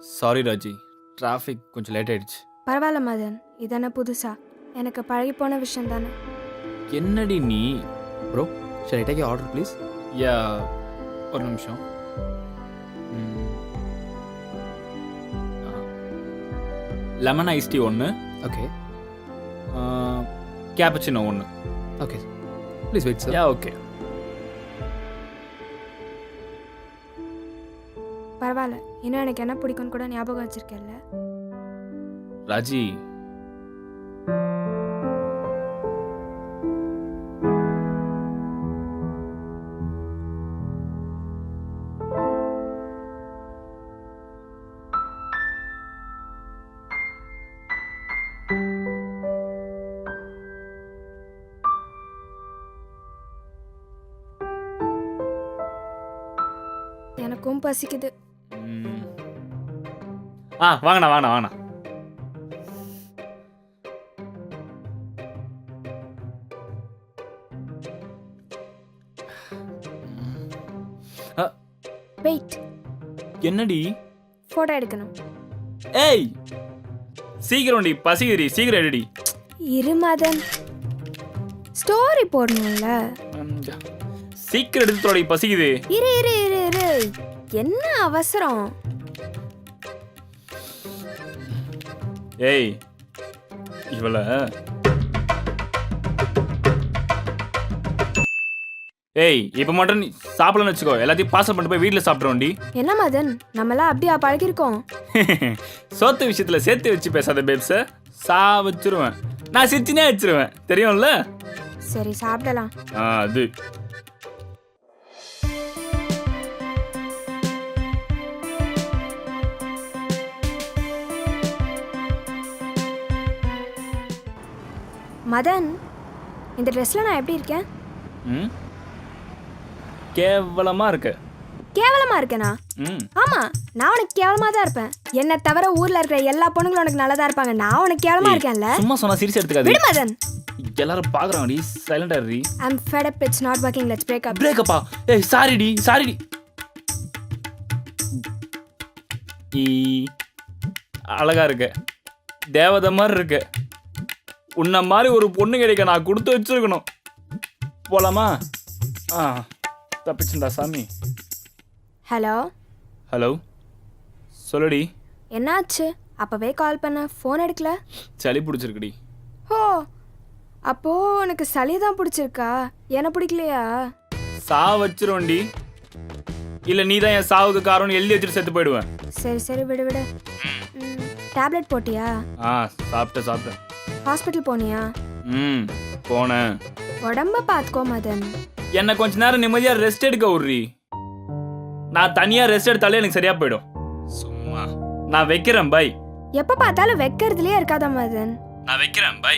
Sorry Raji, traffic கொஞ்சம் late ஆயிடுச்சு. பரவாயில்ல மதன், இதென்ன புதுசா? எனக்கு பழகி போன விஷயம் தானே. என்னடி நீ? Bro, shall I take your order, please? யா, ஒரு நிமிஷம். லெமன் ஐஸ் டீ ஒன்று, Okay. கேப்பச்சினோ ஒன்று. Okay. Please wait, sir. Yeah okay. பரவாயில்ல, இன்னும் எனக்கு என்ன பிடிக்கும்னு கூட ஞாபகம் வச்சிருக்கேன்ல. ராஜி, எனக்கும் பசிக்குது. வாங்கண்ணா வாங்கண்ணா வாங்கண்ணா. வெயிட், என்னடி? போட்டோ எடுக்கணும். ஏய் சீக்கிரம்டி, பசிக்குதுடி, சீக்கிரம் எடுடி. இரு மதன், ஸ்டோரி போடணும்ல. சீக்கிரம் எடுத்து தோடி, பசிக்குது. இரு இரு இரு இரு, என்ன அவசரம்? ஏய் இவள ஏய் இப்ப மட்டும் நீ சாப்பிடலன்னு வச்சுக்கோ, எல்லாத்தையும் பார்சல் பண்ணிட்டு போய் வீட்டில் சாப்பிட்றோண்டி. என்ன மதன், நம்மளாம் அப்படியா பழகிருக்கோம்? சோத்து விஷயத்துல சேர்த்து வச்சு பேசாத பேப்ஸ, சா வச்சிருவேன், நான் சிரிச்சுனே வச்சிருவேன், தெரியும்ல. சரி சாப்பிடலாம். அது மதன், இந்த ட்ரெஸ்ல நான் எப்படி இருக்கேன்? ம் கேவலமா இருக்கு. கேவலமா இருக்கேனா? ம் ஆமா, நான் உனக்கு கேவலமா தான் இருப்பேன். என்ன தவிர ஊர்ல இருக்கிற எல்லா பொண்ணுங்களும் உனக்கு நல்லதா இருப்பாங்க, நான் உனக்கு கேவலமா இருக்கேன்ல. சும்மா சொன்னா சீரியஸ் எடுத்துக்காத. விடு மதன். எல்லாரும் பாக்குறாங்கடி, சைலண்டா இரு. I'm fed up, it's not working, let's break up. பிரேக்கப்பா? ஏய் சாரிடி, சாரிடி. அழகா இருக்கு, தேவதை மாதிரி இருக்கு. உன்ன மாதிரி ஒரு பொண்ணு கிடைக்க நான் கொடுத்து வச்சிருக்கணும். போலாமா? தப்பிச்சுண்டா சாமி. ஹலோ ஹலோ, சொல்லுடி. என்னாச்சு? அப்பவே கால் பண்ண, ஃபோன் எடுக்கல. சளி பிடிச்சிருக்குடி. ஓ, அப்போ உனக்கு சளி தான் பிடிச்சிருக்கா, என்ன பிடிக்கலையா? சா வச்சிருவோண்டி, இல்ல நீ தான் என் சாவுக்கு காரணம் எழுதி வச்சுட்டு செத்து போயிடுவேன். சரி சரி, விடு விடு. டேப்லெட் போட்டியா? சாப்பிட்டேன். ஹாஸ்பிட்டல் போனியா? போனேன். உடம்ப பார்த்துக்கோ மதன். என்ன கொஞ்ச நேரம் நிம்மதியா ரெஸ்ட் எடுக்க விட்றி. நான் தனியா ரெஸ்ட் எடுத்தாலே எனக்கு சரியா போயிடும். சும்மா நான் வைக்கிறேன், பை. எப்ப பார்த்தாலும் வைக்கிறதுலயே இருக்காத மதன். நான் வைக்கிறேன், பை.